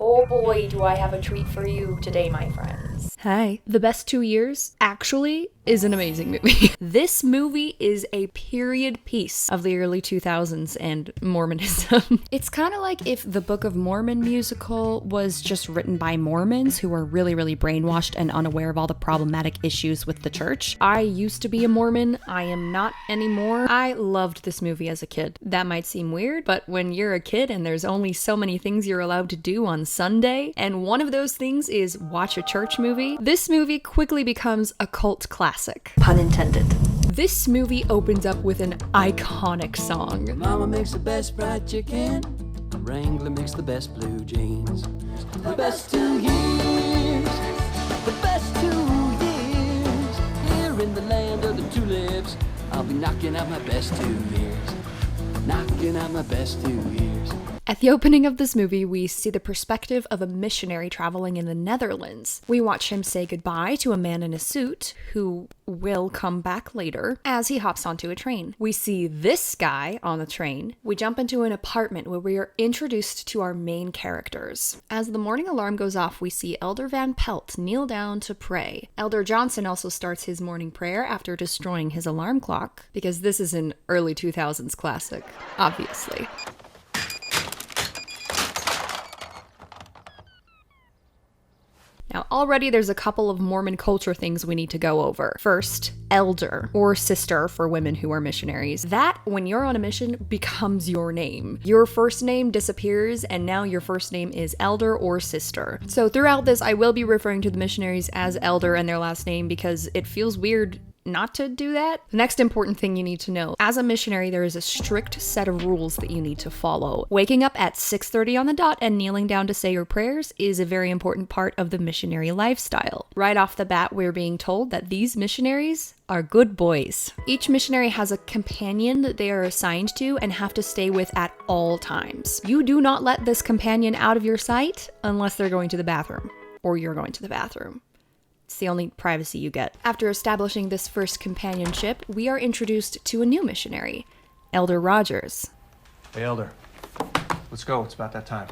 Oh boy, do I have a treat for you today, my friends. Hi. The Best 2 Years actually is an amazing movie. This movie is a period piece of the early 2000s and Mormonism. It's kind of like if the Book of Mormon musical was just written by Mormons who were really, really brainwashed and unaware of all the problematic issues with the church. I used to be a Mormon. I am not anymore. I loved this movie as a kid. That might seem weird, but when you're a kid and there's only so many things you're allowed to do on Sunday, and one of those things is watch a church movie, this movie quickly becomes a cult classic. Pun intended. This movie opens up with an iconic song. Mama makes the best fried chicken. Wrangler makes the best blue jeans. The best 2 years. The best 2 years. Here in the land of the tulips, I'll be knocking out my best 2 years. Knocking out my best 2 years. At the opening of this movie, we see the perspective of a missionary traveling in the Netherlands. We watch him say goodbye to a man in a suit who will come back later as he hops onto a train. We see this guy on the train. We jump into an apartment where we are introduced to our main characters. As the morning alarm goes off, we see Elder Van Pelt kneel down to pray. Elder Johnson also starts his morning prayer after destroying his alarm clock, because this is an early 2000s classic, obviously. Now, already there's a couple of Mormon culture things we need to go over. First, elder, or sister for women who are missionaries. That, when you're on a mission, becomes your name. Your first name disappears, and now your first name is elder or sister. So throughout this, I will be referring to the missionaries as elder and their last name because it feels weird not to do that. The next important thing you need to know, as a missionary, there is a strict set of rules that you need to follow. Waking up at 6:30 on the dot and kneeling down to say your prayers is a very important part of the missionary lifestyle. Right off the bat, we're being told that these missionaries are good boys. Each missionary has a companion that they are assigned to and have to stay with at all times. You do not let this companion out of your sight unless they're going to the bathroom, or you're going to the bathroom. It's the only privacy you get. After establishing this first companionship, we are introduced to a new missionary, Elder Rogers. Hey, Elder. Let's go. It's about that time.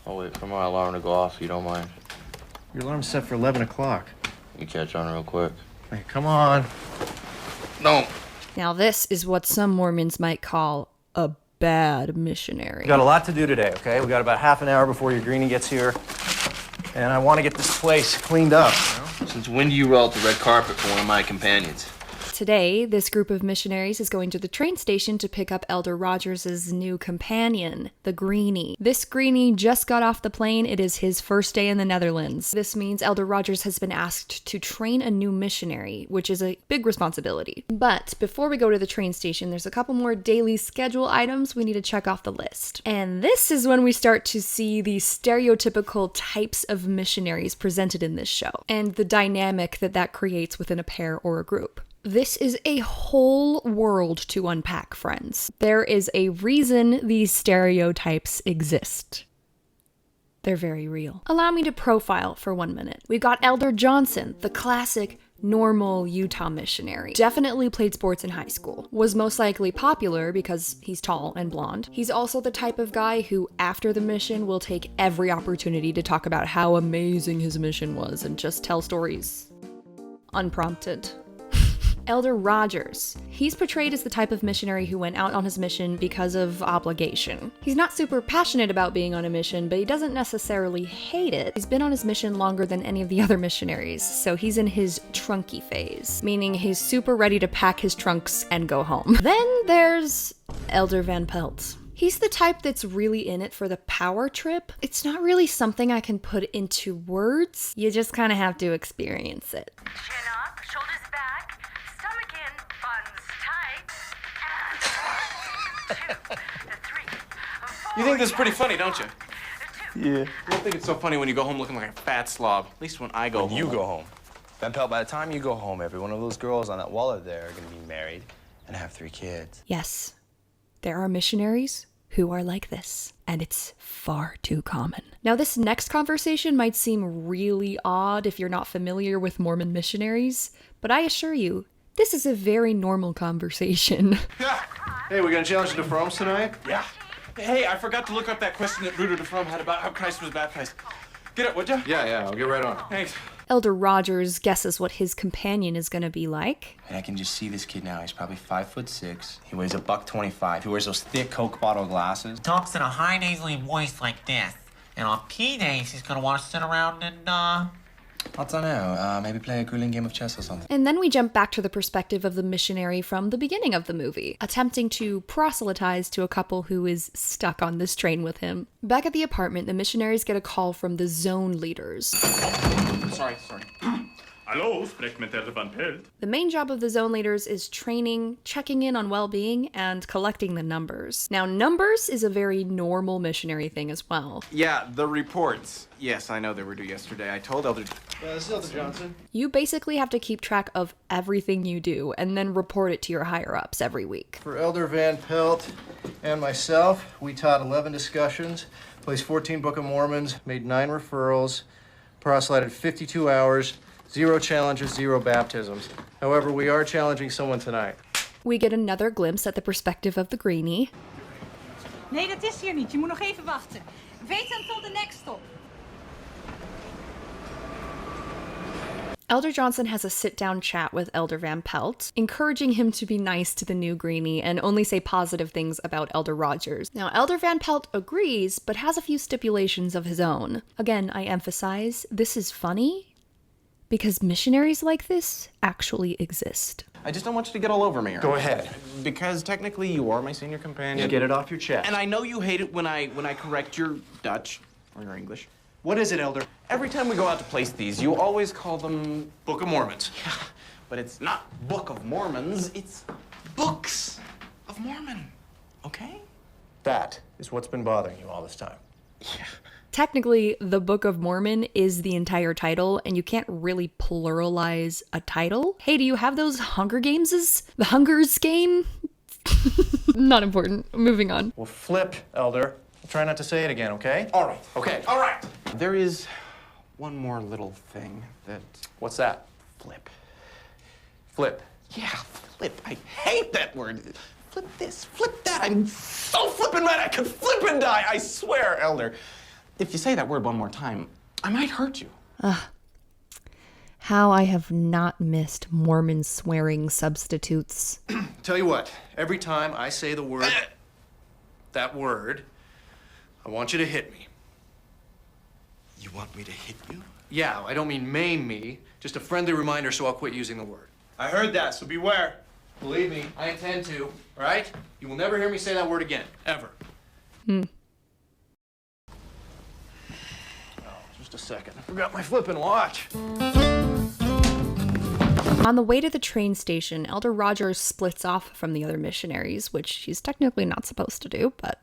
I'll wait for my alarm to go off, if you don't mind. Your alarm's set for 11 o'clock. You catch on real quick. Hey, come on. No. Now this is what some Mormons might call a bad missionary. We got a lot to do today, okay? We got about half an hour before your greenie gets here. And I want to get this place cleaned up. Since when do you roll out the red carpet for one of my companions? Today, this group of missionaries is going to the train station to pick up Elder Rogers' new companion, the Greenie. This Greenie just got off the plane. It is his first day in the Netherlands. This means Elder Rogers has been asked to train a new missionary, which is a big responsibility. But before we go to the train station, there's a couple more daily schedule items we need to check off the list. And this is when we start to see the stereotypical types of missionaries presented in this show, and the dynamic that creates within a pair or a group. This is a whole world to unpack, friends. There is a reason these stereotypes exist. They're very real. Allow me to profile for 1 minute. We've got Elder Johnson, the classic normal Utah missionary. Definitely played sports in high school. Was most likely popular because he's tall and blonde. He's also the type of guy who, after the mission, will take every opportunity to talk about how amazing his mission was and just tell stories. Unprompted. Elder Rogers. He's portrayed as the type of missionary who went out on his mission because of obligation. He's not super passionate about being on a mission, but he doesn't necessarily hate it. He's been on his mission longer than any of the other missionaries, so he's in his trunky phase, meaning he's super ready to pack his trunks and go home. Then there's Elder Van Pelt. He's the type that's really in it for the power trip. It's not really something I can put into words. You just kind of have to experience it. Chin up, shoulders back, stomach in, buns tight, and 2, the 3, 4. You think this is pretty funny, don't you? Yeah. I don't think it's so funny when you go home looking like a fat slob. At least when I go home. You go home. Van Pelt, by the time you go home, every one of those girls on that wall out there are going to be married and have 3 kids. Yes, there are missionaries who are like this, and it's far too common. Now, this next conversation might seem really odd if you're not familiar with Mormon missionaries, but I assure you, this is a very normal conversation. Yeah. Hey, we gonna challenge the Froms tonight? Yeah. Hey, I forgot to look up that question that Bruder de Fromm had about how Christ was baptized. Get it, would ya? Yeah, I'll get right on. Thanks. Elder Rogers guesses what his companion is going to be like. And I can just see this kid now. He's probably 5'6". He weighs $125. He wears those thick Coke bottle glasses. Talks in a high nasally voice like this. And on P days, he's gonna want to sit around and, I don't know. Maybe play a grueling game of chess or something. And then we jump back to the perspective of the missionary from the beginning of the movie, attempting to proselytize to a couple who is stuck on this train with him. Back at the apartment, the missionaries get a call from the zone leaders. Sorry. Hallo, spreekt met Elder van Pelt. The main job of the zone leaders is training, checking in on well-being, and collecting the numbers. Now, numbers is a very normal missionary thing as well. Yeah, the reports. Yes, I know they were due yesterday. I told Elder... This is Elder Johnson. You basically have to keep track of everything you do and then report it to your higher-ups every week. For Elder Van Pelt and myself, we taught 11 discussions, placed 14 Book of Mormons, made 9 referrals, proselyted 52 hours, 0 challenges, 0 baptisms. However, we are challenging someone tonight. We get another glimpse at the perspective of the greenie. Nee, dat is hier niet. Je moet nog even wachten. Wait until the next stop. Elder Johnson has a sit-down chat with Elder Van Pelt, encouraging him to be nice to the new greenie and only say positive things about Elder Rogers. Now, Elder Van Pelt agrees, but has a few stipulations of his own. Again, I emphasize, this is funny, because missionaries like this actually exist. I just don't want you to get all over me. Go ahead. Because technically you are my senior companion. Get it off your chest. And I know you hate it when I correct your Dutch or your English. What is it, Elder? Every time we go out to place these, you always call them... Book of Mormons. Yeah, but it's not Book of Mormons, it's Books of Mormon, okay? That is what's been bothering you all this time. Yeah. Technically, the Book of Mormon is the entire title, and you can't really pluralize a title. Hey, do you have those Hunger Gameses? The Hungers game? Not important. Moving on. Well, flip, Elder. Try not to say it again, okay? All right, okay, all right. There is one more little thing that... What's that? Flip. Flip. Yeah, flip. I hate that word. Flip this, flip that. I'm so flippin' mad I could flip and die. I swear, Elder. If you say that word one more time, I might hurt you. How I have not missed Mormon swearing substitutes. Tell you what, every time I say the word, that word, I want you to hit me. You want me to hit you? Yeah, I don't mean maim me, just a friendly reminder so I'll quit using the word. I heard that, so beware. Believe me, I intend to, all right? You will never hear me say that word again, ever. Just a second. I forgot my flippin' watch. On the way to the train station, Elder Rogers splits off from the other missionaries, which he's technically not supposed to do, but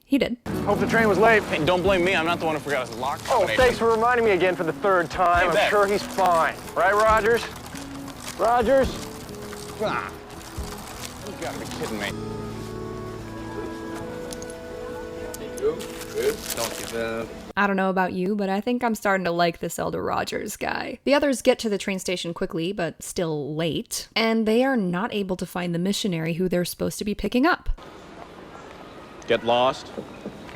he did. Hope the train was late. Hey, don't blame me. I'm not the one who forgot his lock. Oh, thanks for reminding me again for the 3rd time. I'm sure he's fine. Right, Rogers? Rogers? Ah, you gotta be kidding me. Don't give up. I don't know about you, but I think I'm starting to like this Elder Rogers guy. The others get to the train station quickly, but still late, and they are not able to find the missionary who they're supposed to be picking up. Get lost?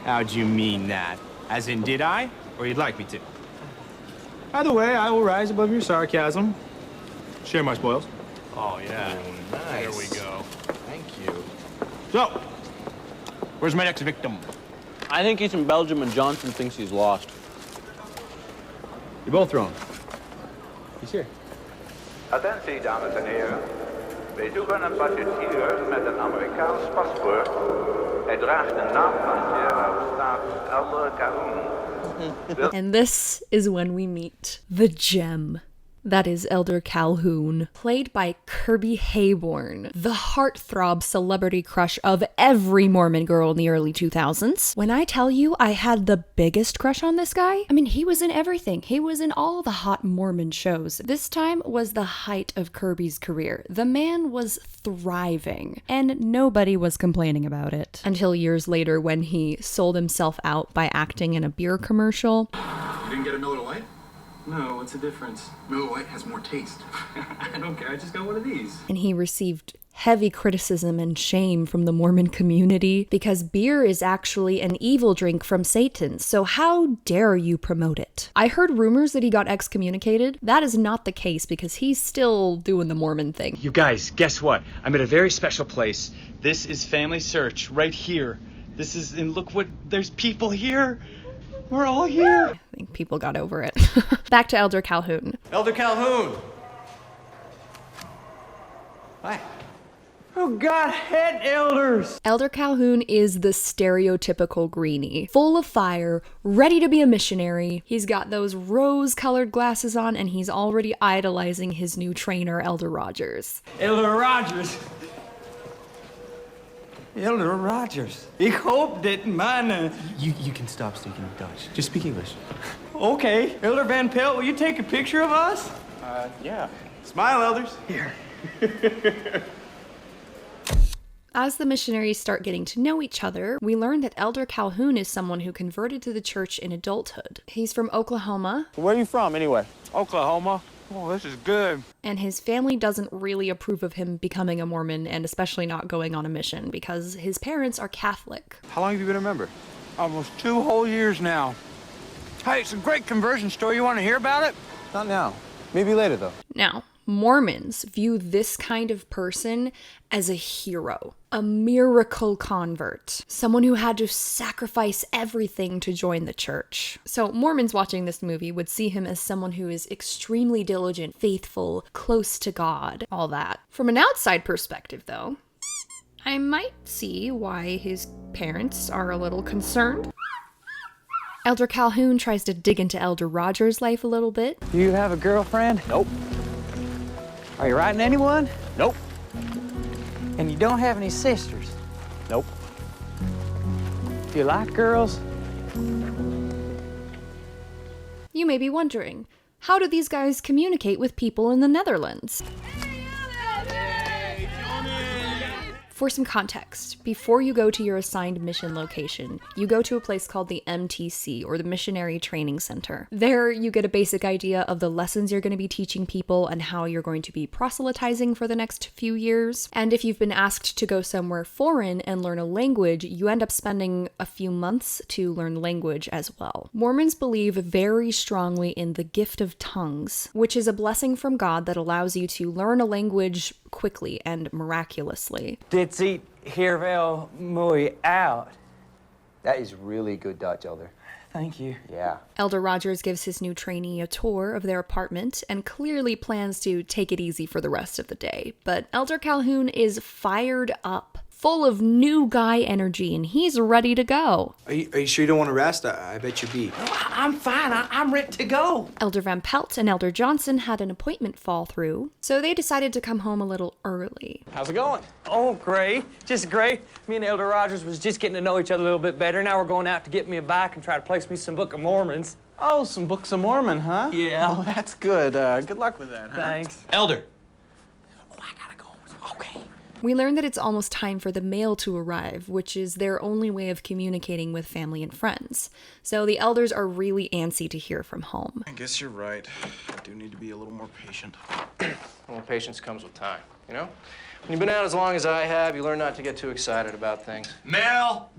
How'd you mean that? As in, did I? Or you'd like me to? Either way, I will rise above your sarcasm. Share my spoils. Oh, yeah. Nice. There we go. Thank you. So, where's my next victim? I think he's in Belgium and Johnson thinks he's lost. You're both wrong. He's here. Attentie, dames en heren. Wij zoeken een passagier met een Amerikaans paspoort. Hij draagt de naam van het heer waarop staat Elder Calhoun. And this is when we meet the gem. That is Elder Calhoun, played by Kirby Hayborn, the heartthrob celebrity crush of every Mormon girl in the early 2000s. When I tell you I had the biggest crush on this guy, I mean, he was in everything. He was in all the hot Mormon shows. This time was the height of Kirby's career. The man was thriving, and nobody was complaining about it. Until years later when he sold himself out by acting in a beer commercial. You didn't get a Miller Lite? No, what's the difference? Miller Lite has more taste. I don't care. I just got one of these. And he received heavy criticism and shame from the Mormon community because beer is actually an evil drink from Satan, so how dare you promote it? I heard rumors that he got excommunicated. That is not the case because he's still doing the Mormon thing. You guys, guess what? I'm at a very special place. This is Family Search right here. This is, and look what, there's people here. We're all here. I think people got over it. Back to Elder Calhoun. Elder Calhoun! Hi. Oh, God, head elders! Elder Calhoun is the stereotypical greenie, full of fire, ready to be a missionary. He's got those rose-colored glasses on, and he's already idolizing his new trainer, Elder Rogers. Elder Rogers. Elder Rogers. Ik hoop dat mijn... You can stop speaking Dutch. Just speak English. Okay. Elder Van Pelt, will you take a picture of us? Yeah. Smile, elders. Here. As the missionaries start getting to know each other, we learn that Elder Calhoun is someone who converted to the church in adulthood. He's from Oklahoma. Where are you from, anyway? Oklahoma. Oh, this is good. And his family doesn't really approve of him becoming a Mormon, and especially not going on a mission, because his parents are Catholic. How long have you been a member? Almost 2 whole years now. Hey, it's a great conversion story. You want to hear about it? Not now. Maybe later, though. Now, Mormons view this kind of person as a hero, a miracle convert, someone who had to sacrifice everything to join the church. So Mormons watching this movie would see him as someone who is extremely diligent, faithful, close to God, all that. From an outside perspective, though, I might see why his parents are a little concerned. Elder Calhoun tries to dig into Elder Rogers' life a little bit. You have a girlfriend? Nope. Are you writing anyone? Nope. And you don't have any sisters? Nope. Do you like girls? You may be wondering, how do these guys communicate with people in the Netherlands? For some context, before you go to your assigned mission location, you go to a place called the MTC, or the Missionary Training Center. There, you get a basic idea of the lessons you're going to be teaching people and how you're going to be proselytizing for the next few years. And if you've been asked to go somewhere foreign and learn a language, you end up spending a few months to learn language as well. Mormons believe very strongly in the gift of tongues, which is a blessing from God that allows you to learn a language quickly and miraculously. Dit ziet hier wel mooi out. That is really good Dutch, Elder. Thank you. Yeah. Elder Rogers gives his new trainee a tour of their apartment and clearly plans to take it easy for the rest of the day. But Elder Calhoun is fired up, full of new guy energy, and he's ready to go. Are you sure you don't want to rest? I bet you be. I'm fine. I'm ready to go. Elder Van Pelt and Elder Johnson had an appointment fall through, so they decided to come home a little early. How's it going? Oh, great. Just great. Me and Elder Rogers was just getting to know each other a little bit better. Now we're going out to get me a bike and try to place me some Book of Mormons. Oh, some Books of Mormon, huh? Yeah. Oh, that's good. Good luck with that, huh? Thanks. Elder. Oh, I gotta go. Okay. We learn that it's almost time for the mail to arrive, which is their only way of communicating with family and friends. So the elders are really antsy to hear from home. I guess you're right. I do need to be a little more patient. Well, patience comes with time, you know? When you've been out as long as I have, you learn not to get too excited about things. Mel!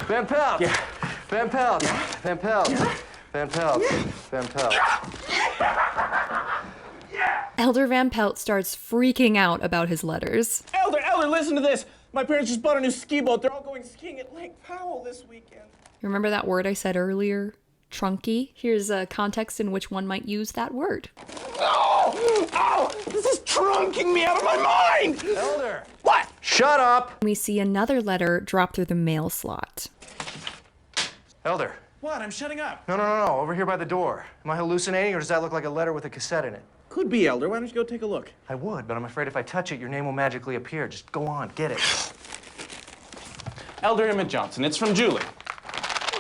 Van Pelt! Yeah. Van Pelt! Van Pelt! Van Pelt! Van Pelt! Elder Van Pelt starts freaking out about his letters. Elder, listen to this. My parents just bought a new ski boat. They're all going skiing at Lake Powell this weekend. Remember that word I said earlier? Trunky? Here's a context in which one might use that word. Oh! This is trunking me out of my mind! Elder! What? Shut up! We see another letter drop through the mail slot. Elder. What? I'm shutting up. No. Over here by the door. Am I hallucinating, or does that look like a letter with a cassette in it? Could be, Elder. Why don't you go take a look? I would, but I'm afraid if I touch it, your name will magically appear. Just go on, get it. Elder Emmett Johnson. It's from Julie.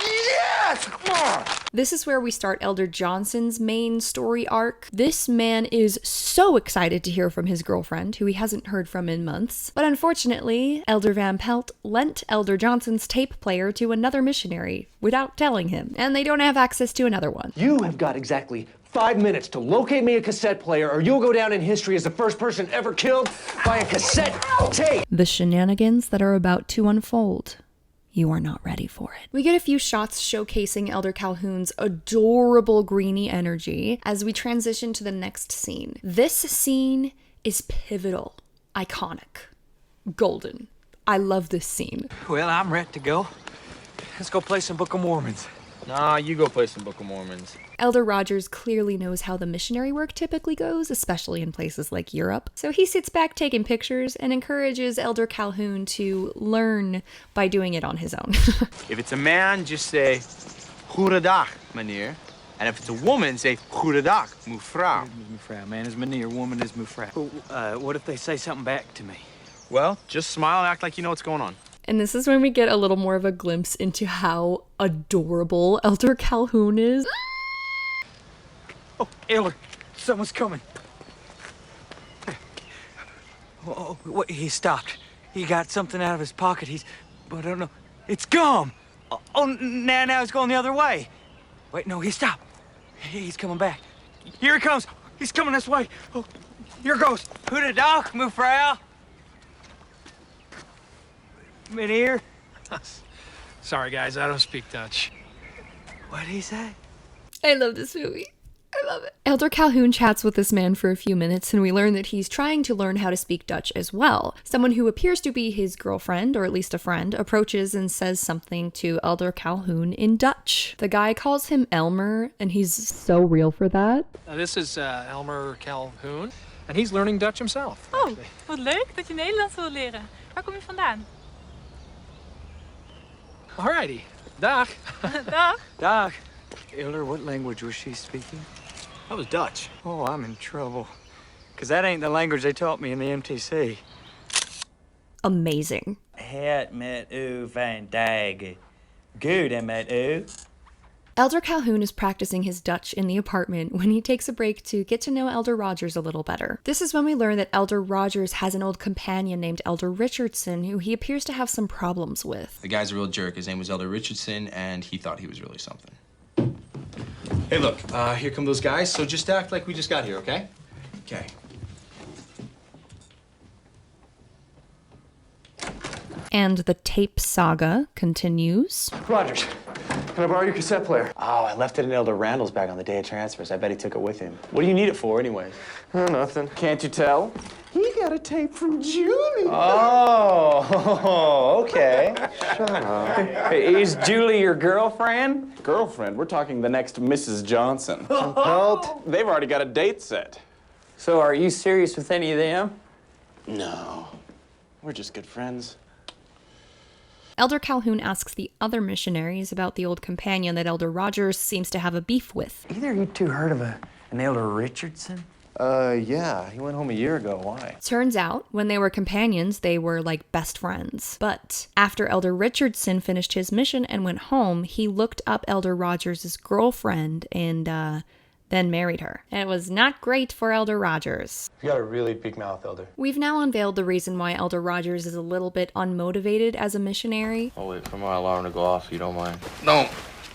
Yes! Come on! This is where we start Elder Johnson's main story arc. This man is so excited to hear from his girlfriend, who he hasn't heard from in months. But unfortunately, Elder Van Pelt lent Elder Johnson's tape player to another missionary without telling him, and they don't have access to another one. You have got exactly 5 minutes to locate me a cassette player, or you'll go down in history as the first person ever killed by a cassette tape. The shenanigans that are about to unfold. You are not ready for it. We get a few shots showcasing Elder Calhoun's adorable greenie energy as we transition to the next scene. This scene is pivotal, iconic, golden. I love this scene. Well, I'm ready to go. Let's go play some Book of Mormons. Nah, you go play some Book of Mormons. Elder Rogers clearly knows how the missionary work typically goes, especially in places like Europe. So he sits back taking pictures and encourages Elder Calhoun to learn by doing it on his own. If it's a man, just say, Goedendag, meneer. And if it's a woman, say, Goedendag, mevrouw. Mevrouw. Man is meneer, woman is mevrouw. What if they say something back to me? Well, just smile and act like you know what's going on. And this is when we get a little more of a glimpse into how adorable Elder Calhoun is. Oh, Elder, someone's coming. Oh, wait, he stopped. He got something out of his pocket. But I don't know. It's gum. Oh, now he's going the other way. Wait, no, he stopped. He's coming back. Here he comes. He's coming this way. Oh, here goes. Goedendag, mevrouw. Meneer. Sorry, guys, I don't speak Dutch. What'd he say? I love this movie. I love it. Elder Calhoun chats with this man for a few minutes, and we learn that he's trying to learn how to speak Dutch as well. Someone who appears to be his girlfriend, or at least a friend, approaches and says something to Elder Calhoun in Dutch. The guy calls him Elmer, and he's so real for that. This is Elmer Calhoun, and he's learning Dutch himself. Oh, wat leuk dat je Nederlands wil leren. Waar kom je vandaan? Alrighty. Dag. Dag. Dag. Elder, what language was she speaking? That was Dutch. Oh, I'm in trouble. Because that ain't the language they taught me in the MTC. Amazing. Het met u vandaag. Goed met u. Elder Calhoun is practicing his Dutch in the apartment when he takes a break to get to know Elder Rogers a little better. This is when we learn that Elder Rogers has an old companion named Elder Richardson who he appears to have some problems with. The guy's a real jerk. His name was Elder Richardson, and he thought he was really something. Hey, look, here come those guys, so just act like we just got here, okay? Okay. And the tape saga continues. Rogers, can I borrow your cassette player? Oh, I left it in Elder Randall's bag on the day of transfers. I bet he took it with him. What do you need it for, anyways? Nothing. Can't you tell? He got a tape from Julie. Oh, okay. Shut up. Hey, is Julie your girlfriend? Girlfriend? We're talking the next Mrs. Johnson. They've already got a date set. So are you serious with any of them? No. We're just good friends. Elder Calhoun asks the other missionaries about the old companion that Elder Rogers seems to have a beef with. Either you two heard of an Elder Richardson? Yeah. He went home a year ago. Why? Turns out, when they were companions, they were like best friends. But after Elder Richardson finished his mission and went home, he looked up Elder Rogers' girlfriend and, then married her. And it was not great for Elder Rogers. You got a really big mouth, Elder. We've now unveiled the reason why Elder Rogers is a little bit unmotivated as a missionary. I'll wait for my alarm to go off if you don't mind. No!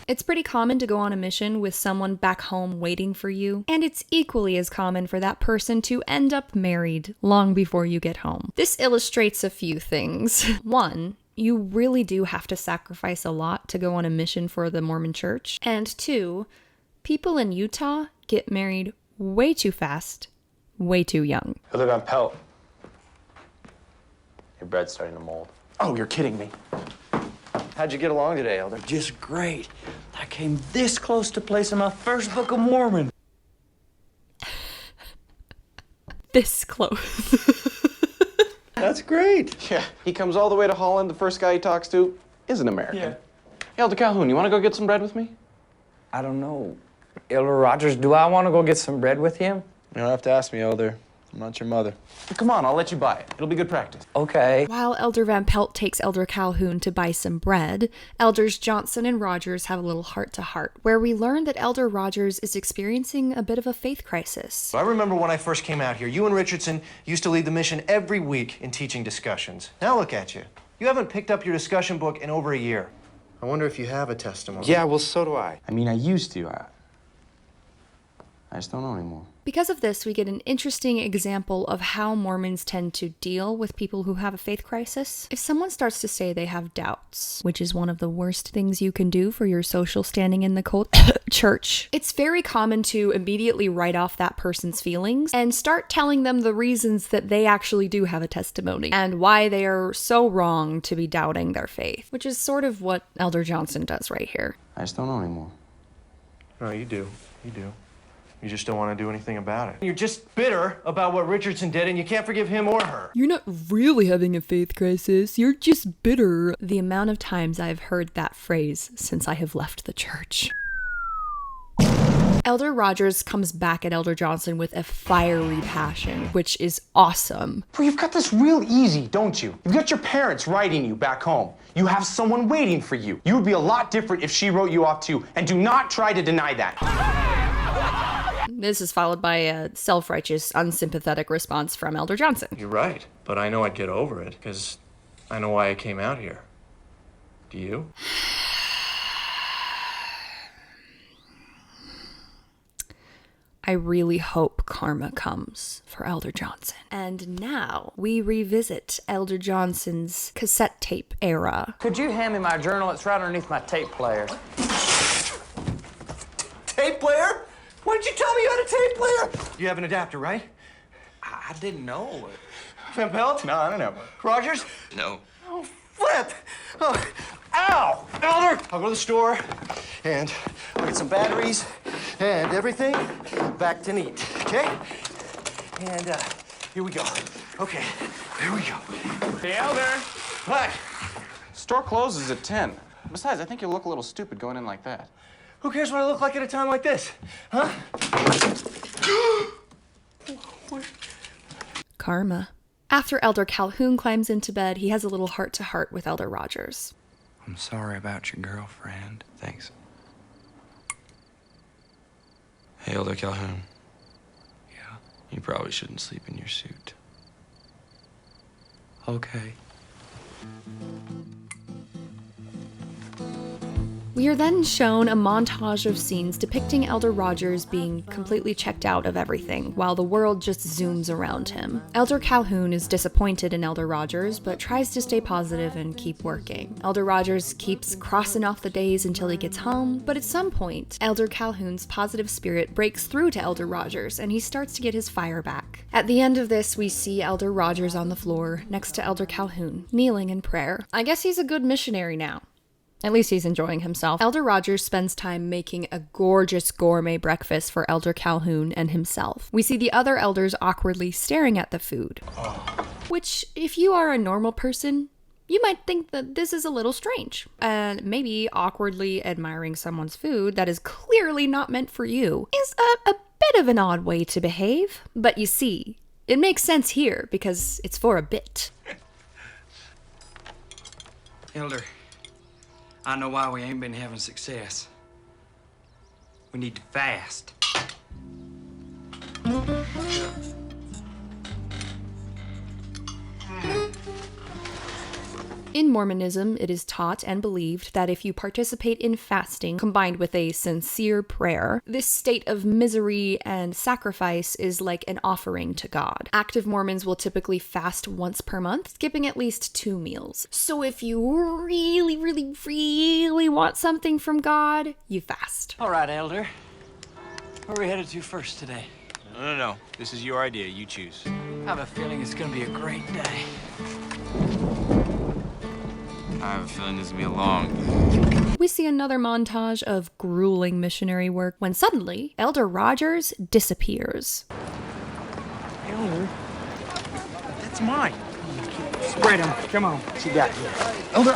It's pretty common to go on a mission with someone back home waiting for you, and it's equally as common for that person to end up married long before you get home. This illustrates a few things. One, you really do have to sacrifice a lot to go on a mission for the Mormon Church. And two, people in Utah get married way too fast, way too young. Elder Van Pelt. Your bread's starting to mold. Oh, you're kidding me. How'd you get along today, Elder? Just great. I came this close to placing my first Book of Mormon. This close. That's great. Yeah, he comes all the way to Holland. The first guy he talks to is an American. Yeah. Elder Calhoun, you want to go get some bread with me? I don't know. Elder Rogers, do I want to go get some bread with him? You don't have to ask me, Elder. I'm not your mother. Come on, I'll let you buy it. It'll be good practice. Okay. While Elder Van Pelt takes Elder Calhoun to buy some bread, Elders Johnson and Rogers have a little heart-to-heart, where we learn that Elder Rogers is experiencing a bit of a faith crisis. I remember when I first came out here, you and Richardson used to lead the mission every week in teaching discussions. Now look at you. You haven't picked up your discussion book in over a year. I wonder if you have a testimony. Yeah, well, so do I. I mean, I used to. I just don't know anymore. Because of this, we get an interesting example of how Mormons tend to deal with people who have a faith crisis. If someone starts to say they have doubts, which is one of the worst things you can do for your social standing in the church, it's very common to immediately write off that person's feelings and start telling them the reasons that they actually do have a testimony and why they are so wrong to be doubting their faith, which is sort of what Elder Johnson does right here. I just don't know anymore. No, you do. You do. You just don't want to do anything about it. You're just bitter about what Richardson did, and you can't forgive him or her. You're not really having a faith crisis. You're just bitter. The amount of times I've heard that phrase since I have left the church. Elder Rogers comes back at Elder Johnson with a fiery passion, which is awesome. Well, you've got this real easy, don't you? You've got your parents writing you back home. You have someone waiting for you. You would be a lot different if she wrote you off too, and do not try to deny that. This is followed by a self-righteous, unsympathetic response from Elder Johnson. You're right, but I know I'd get over it, because I know why I came out here. Do you? I really hope karma comes for Elder Johnson. And now we revisit Elder Johnson's cassette tape era. Could you hand me my journal? It's right underneath my tape player. Tape player? Why didn't you tell me you had a tape player? You have an adapter, right? I didn't know. Van Pelt? No, I don't know. Rogers? No. Oh, flip! Oh, ow! Elder! I'll go to the store, and I'll get some batteries and everything back to neat, okay? And here we go. Okay, here we go. Hey, Elder! What? Store closes at 10. Besides, I think you look a little stupid going in like that. Who cares what I look like at a time like this? Huh? Karma. After Elder Calhoun climbs into bed, he has a little heart-to-heart with Elder Rogers. I'm sorry about your girlfriend. Thanks. Hey, Elder Calhoun. Yeah? You probably shouldn't sleep in your suit. Okay. We are then shown a montage of scenes depicting Elder Rogers being completely checked out of everything, while the world just zooms around him. Elder Calhoun is disappointed in Elder Rogers, but tries to stay positive and keep working. Elder Rogers keeps crossing off the days until he gets home, but at some point, Elder Calhoun's positive spirit breaks through to Elder Rogers, and he starts to get his fire back. At the end of this, we see Elder Rogers on the floor, next to Elder Calhoun, kneeling in prayer. I guess he's a good missionary now. At least he's enjoying himself. Elder Rogers spends time making a gorgeous gourmet breakfast for Elder Calhoun and himself. We see the other elders awkwardly staring at the food. Which, if you are a normal person, you might think that this is a little strange. And maybe awkwardly admiring someone's food that is clearly not meant for you is a bit of an odd way to behave. But you see, it makes sense here because it's for a bit. Elder, I know why we ain't been having success. We need to fast. In Mormonism, it is taught and believed that if you participate in fasting combined with a sincere prayer, this state of misery and sacrifice is like an offering to God. Active Mormons will typically fast once per month, skipping at least 2 meals. So if you really, really, really want something from God, you fast. All right, Elder. Where are we headed to first today? No. This is your idea. You choose. I have a feeling it's gonna be a great day. I have a feeling this will be a long day. We see another montage of grueling missionary work when suddenly Elder Rogers disappears. Elder, that's mine. Spread them. Come on. What you got here? Elder,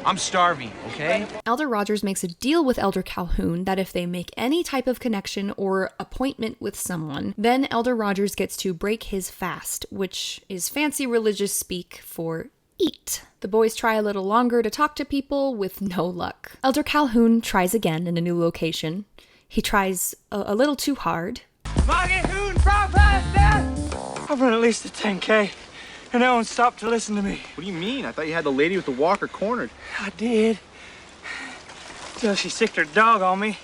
I'm starving, okay? Elder Rogers makes a deal with Elder Calhoun that if they make any type of connection or appointment with someone, then Elder Rogers gets to break his fast, which is fancy religious speak for eat. The boys try a little longer to talk to people with no luck. Elder Calhoun tries again in a new location. He tries a little too hard. I've run at least a 10K, and no one stopped to listen to me. What do you mean? I thought you had the lady with the walker cornered. I did. Till she sicked her dog on me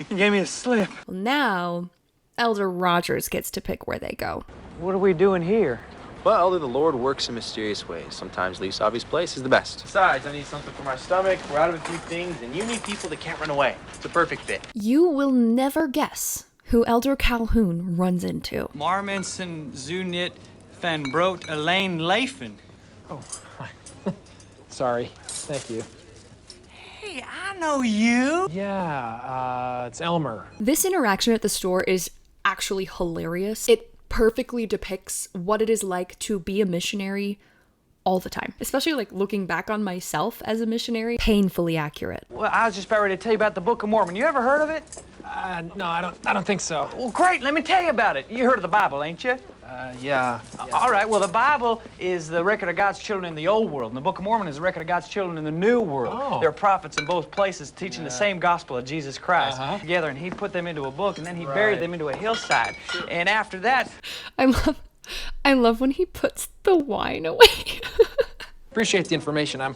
and gave me a slip. Well, now, Elder Rogers gets to pick where they go. What are we doing here? Well, Elder, the Lord works in mysterious ways. Sometimes the least obvious place is the best. Besides, I need something for my stomach. We're out of a few things, and you need people that can't run away. It's a perfect fit. You will never guess who Elder Calhoun runs into. Marmensen Zunit van Brood Elaine Leifen. Oh, hi. Sorry. Thank you. Hey, I know you. Yeah, it's Elmer. This interaction at the store is actually hilarious. It perfectly depicts what it is like to be a missionary all the time, especially like looking back on myself as a missionary. Painfully accurate. Well, I was just about ready to tell you about the Book of Mormon. You ever heard of it? No, I don't think so. Well, great. Let me tell you about it. You heard of the Bible, ain't you? Yeah. All right. Well, the Bible is the record of God's children in the old world, and the Book of Mormon is the record of God's children in the new world. Oh. There are prophets in both places teaching the same gospel of Jesus Christ together, and he put them into a book, and then he buried them into a hillside. And after that, I love when he puts the wine away. Appreciate the information. I'm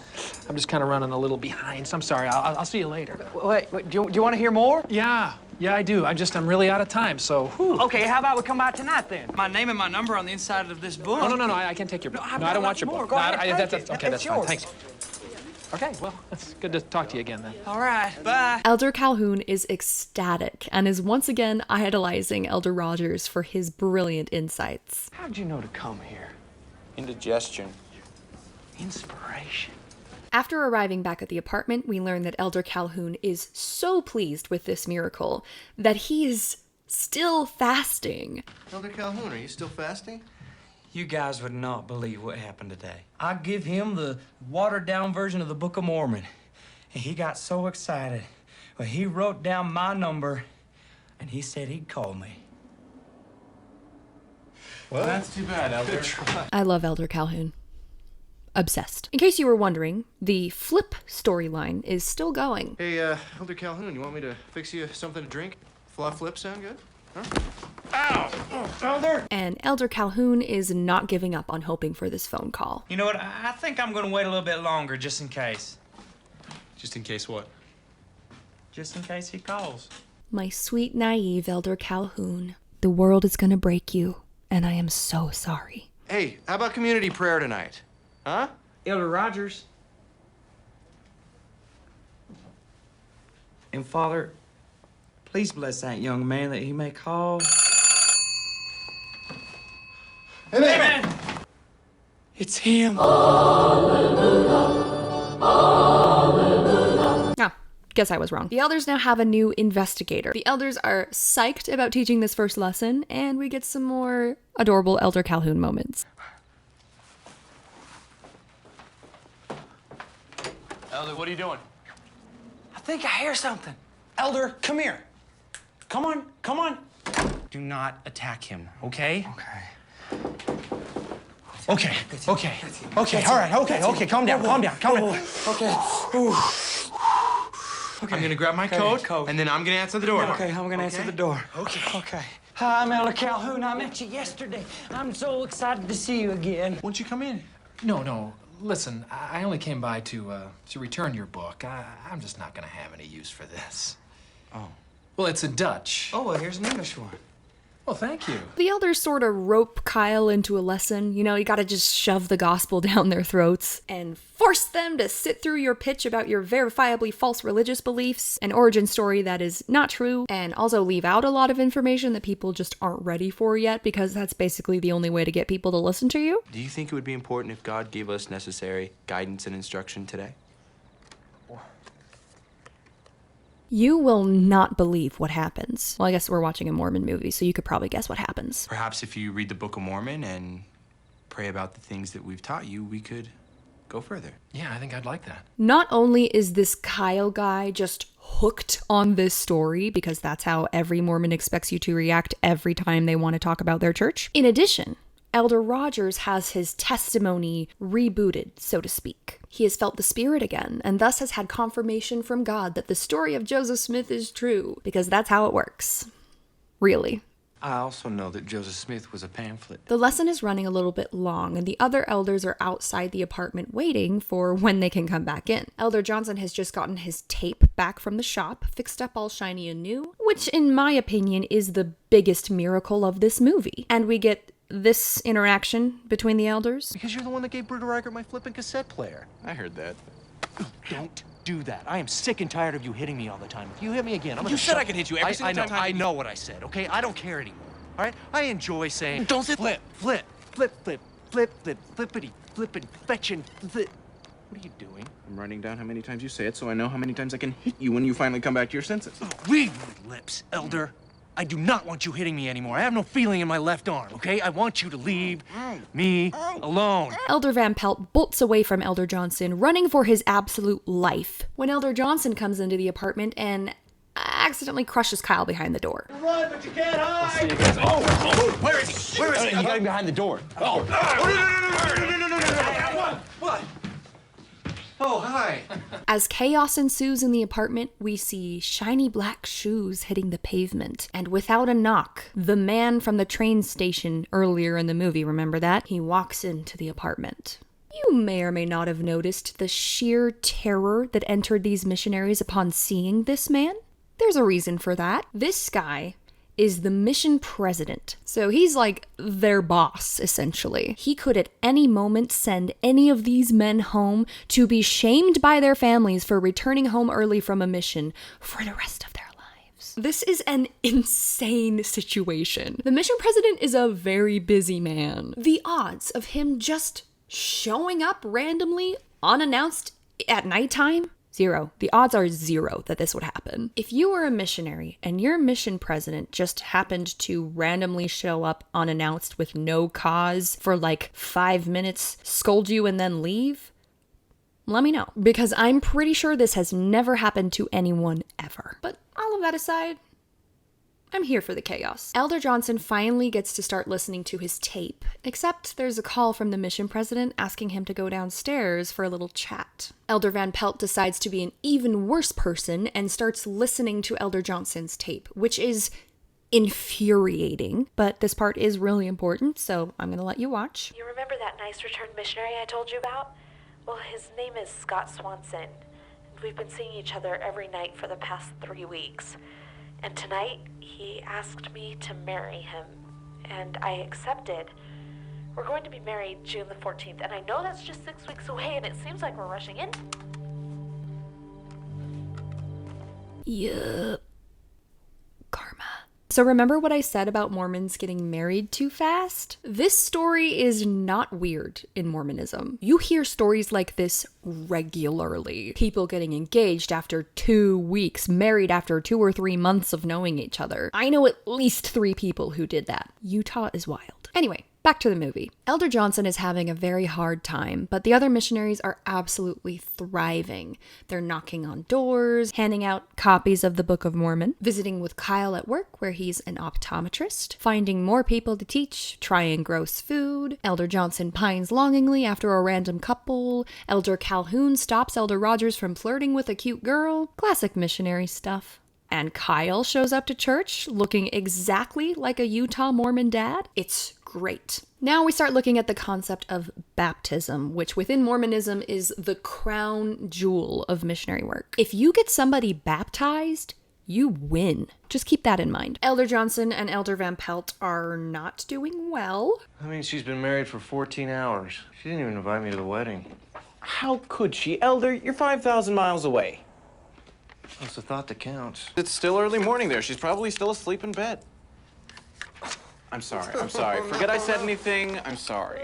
just kind of running a little behind, so I'm sorry. I'll see you later. Wait, do you want to hear more? Yeah, I do. I'm really out of time, so. Whew. Okay, how about we come by tonight then? My name and my number on the inside of this book. No, I can't take your book. No, I don't want your book. Go ahead, Okay, that's fine. yours. Thanks. Okay, well, it's good to talk to you again then. All right, bye. Elder Calhoun is ecstatic and is once again idolizing Elder Rogers for his brilliant insights. How'd you know to come here? Indigestion. Inspiration. After arriving back at the apartment, we learn that Elder Calhoun is so pleased with this miracle that he is still fasting. Elder Calhoun, are you still fasting? You guys would not believe what happened today. I give him the watered-down version of the Book of Mormon, and he got so excited. Well, he wrote down my number, and he said he'd call me. Well, that's too bad, Elder. I love Elder Calhoun. Obsessed. In case you were wondering, the flip storyline is still going. Hey, Elder Calhoun, you want me to fix you something to drink? Flip sound good? Huh? Ow! Oh, Elder! And Elder Calhoun is not giving up on hoping for this phone call. You know what? I think I'm going to wait a little bit longer just in case. Just in case what? Just in case he calls. My sweet, naive Elder Calhoun. The world is gonna break you, and I am so sorry. Hey, how about community prayer tonight? Huh? Elder Rogers. And Father, please bless that young man that he may call. Amen. It's him. Guess I was wrong. The elders now have a new investigator. The elders are psyched about teaching this first lesson, and we get some more adorable Elder Calhoun moments. Elder, what are you doing? I think I hear something. Elder, come here. Come on. Do not attack him, okay? Okay, all right, okay, calm down. I'm gonna grab my coat, and then I'm gonna answer the door. Okay, I'm gonna answer the door. Okay. Hi, I'm Elder Calhoun. I met you yesterday. I'm so excited to see you again. Won't you come in? No. Listen, I only came by to return your book. I'm just not gonna have any use for this. Oh. Well, it's in Dutch. Oh, well, here's an English one. Well, thank you. The elders sort of rope Kyle into a lesson. You know, you gotta just shove the gospel down their throats and force them to sit through your pitch about your verifiably false religious beliefs, an origin story that is not true, and also leave out a lot of information that people just aren't ready for yet, because that's basically the only way to get people to listen to you. Do you think it would be important if God gave us necessary guidance and instruction today? You will not believe what happens. Well, I guess we're watching a Mormon movie, so you could probably guess what happens. Perhaps if you read the Book of Mormon and pray about the things that we've taught you, we could go further. Yeah, I think I'd like that. Not only is this Kyle guy just hooked on this story, because that's how every Mormon expects you to react every time they want to talk about their church. In addition, Elder Rogers has his testimony rebooted, so to speak. He has felt the Spirit again, and thus has had confirmation from God that the story of Joseph Smith is true, because that's how it works. Really. I also know that Joseph Smith was a pamphlet. The lesson is running a little bit long, and the other elders are outside the apartment waiting for when they can come back in. Elder Johnson has just gotten his tape back from the shop, fixed up all shiny and new, which in my opinion is the biggest miracle of this movie. And we get this interaction between the elders. Because you're the one that gave Bruder Reichert my flippin' cassette player. I heard that. Don't do that. I am sick and tired of you hitting me all the time. If you hit me again, I'm gonna You said I could hit you every single time. I know what I said, okay? I don't care anymore. All right? I enjoy saying... Don't say flip, flip, flip, flip, flip, flip, flippity, flippin', fetchin', flip. What are you doing? I'm writing down how many times you say it so I know how many times I can hit you when you finally come back to your senses. Oh, read my lips, Elder. I do not want you hitting me anymore. I have no feeling in my left arm, okay? I want you to leave me alone. Elder Van Pelt bolts away from Elder Johnson, running for his absolute life, when Elder Johnson comes into the apartment and accidentally crushes Kyle behind the door. Run, but you can't hide! See you guys. Oh, where is he? Where is he? You got him behind the door. Oh. What? Oh, hi. As chaos ensues in the apartment, we see shiny black shoes hitting the pavement. And without a knock, the man from the train station earlier in the movie, remember that? He walks into the apartment. You may or may not have noticed the sheer terror that entered these missionaries upon seeing this man. There's a reason for that. This guy is the mission president. So he's like their boss, essentially. He could at any moment send any of these men home to be shamed by their families for returning home early from a mission for the rest of their lives. This is an insane situation. The mission president is a very busy man. The odds of him just showing up randomly, unannounced at nighttime, 0. The odds are 0 that this would happen. If you were a missionary and your mission president just happened to randomly show up unannounced with no cause for like 5 minutes, scold you and then leave, let me know. Because I'm pretty sure this has never happened to anyone ever. But all of that aside, I'm here for the chaos. Elder Johnson finally gets to start listening to his tape, except there's a call from the mission president asking him to go downstairs for a little chat. Elder Van Pelt decides to be an even worse person and starts listening to Elder Johnson's tape, which is infuriating, but this part is really important, so I'm gonna let you watch. You remember that nice returned missionary I told you about? Well, his name is Scott Swanson, and we've been seeing each other every night for the past 3 weeks. And tonight, he asked me to marry him, and I accepted. We're going to be married June the 14th, and I know that's just 6 weeks away, and it seems like we're rushing in. Yup. Karma. So remember what I said about Mormons getting married too fast? This story is not weird in Mormonism. You hear stories like this regularly. People getting engaged after 2 weeks, married after 2 or 3 months of knowing each other. I know at least 3 people who did that. Utah is wild. Anyway, back to the movie. Elder Johnson is having a very hard time, but the other missionaries are absolutely thriving. They're knocking on doors, handing out copies of the Book of Mormon, visiting with Kyle at work where he's an optometrist, finding more people to teach, trying gross food. Elder Johnson pines longingly after a random couple. Elder Calhoun stops Elder Rogers from flirting with a cute girl. Classic missionary stuff. And Kyle shows up to church looking exactly like a Utah Mormon dad. It's great. Now we start looking at the concept of baptism, which within Mormonism is the crown jewel of missionary work. If you get somebody baptized, you win. Just keep that in mind. Elder Johnson and Elder Van Pelt are not doing well. I mean, she's been married for 14 hours. She didn't even invite me to the wedding. How could she? Elder, you're 5,000 miles away. That's the thought that counts. It's still early morning there. She's probably still asleep in bed. I'm sorry. I'm sorry. Forget I said anything. I'm sorry.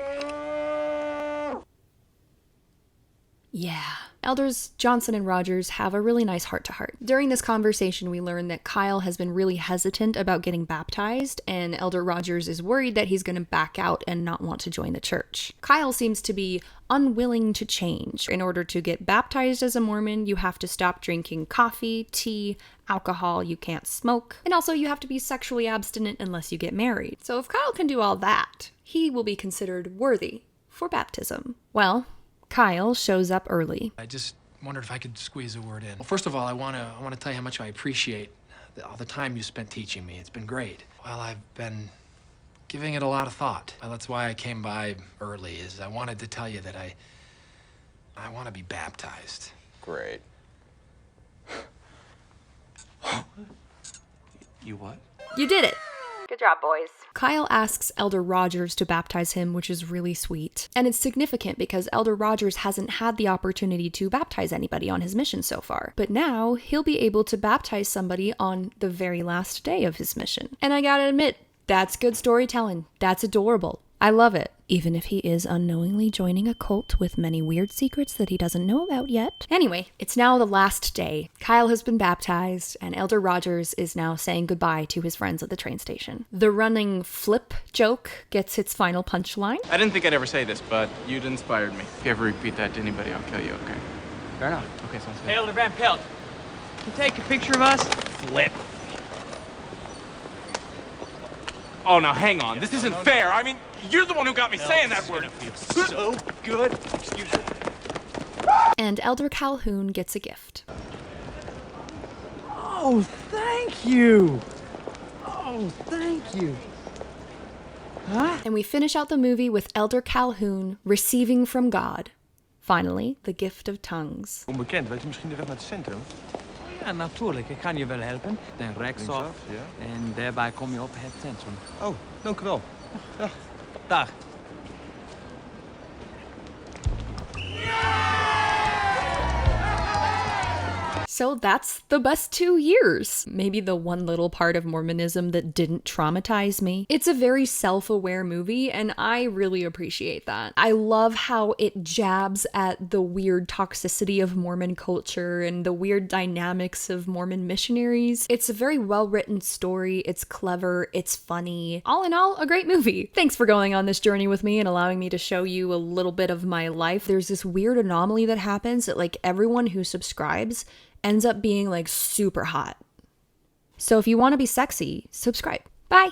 Yeah, Elders Johnson and Rogers have a really nice heart-to-heart. During this conversation, we learn that Kyle has been really hesitant about getting baptized, and Elder Rogers is worried that he's going to back out and not want to join the church. Kyle seems to be unwilling to change. In order to get baptized as a Mormon, you have to stop drinking coffee, tea, alcohol, you can't smoke, and also you have to be sexually abstinent unless you get married. So if Kyle can do all that, he will be considered worthy for baptism. Well, Kyle shows up early. I just wondered if I could squeeze a word in. Well, first of all, I want to tell you how much I appreciate all the time you spent teaching me. It's been great. Well, I've been giving it a lot of thought. Well, that's why I came by early, is I wanted to tell you that I want to be baptized. Great. You what? You did it! Good job, boys. Kyle asks Elder Rogers to baptize him, which is really sweet. And it's significant because Elder Rogers hasn't had the opportunity to baptize anybody on his mission so far. But now he'll be able to baptize somebody on the very last day of his mission. And I gotta admit, that's good storytelling. That's adorable. I love it, even if he is unknowingly joining a cult with many weird secrets that he doesn't know about yet. Anyway, it's now the last day. Kyle has been baptized, and Elder Rogers is now saying goodbye to his friends at the train station. The running flip joke gets its final punchline. I didn't think I'd ever say this, but you'd inspired me. If you ever repeat that to anybody, I'll kill you, okay? Fair enough. Okay, sounds good. Hey, Elder Van Pelt, can you take a picture of us? Flip. Oh, now hang on. This isn't fair. I mean, you're the one who got me saying that word. So good. Excuse me. And Elder Calhoun gets a gift. Oh, thank you. Oh, thank you. Huh? And we finish out the movie with Elder Calhoun receiving from God, finally, the gift of tongues. Onbekend, weet je misschien de weg naar het centrum? Ja, natuurlijk. Ik kan je wel helpen. Dan rechtsaf. ja. En daarbij kom je op het centrum. Oh, dank u wel. Ja. Dag. So that's the best 2 years. Maybe the one little part of Mormonism that didn't traumatize me. It's a very self-aware movie, and I really appreciate that. I love how it jabs at the weird toxicity of Mormon culture and the weird dynamics of Mormon missionaries. It's a very well-written story. It's clever. It's funny. All in all, a great movie. Thanks for going on this journey with me and allowing me to show you a little bit of my life. There's this weird anomaly that happens that, like, everyone who subscribes ends up being like super hot. So if you want to be sexy, subscribe. Bye.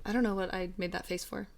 I don't know what I made that face for.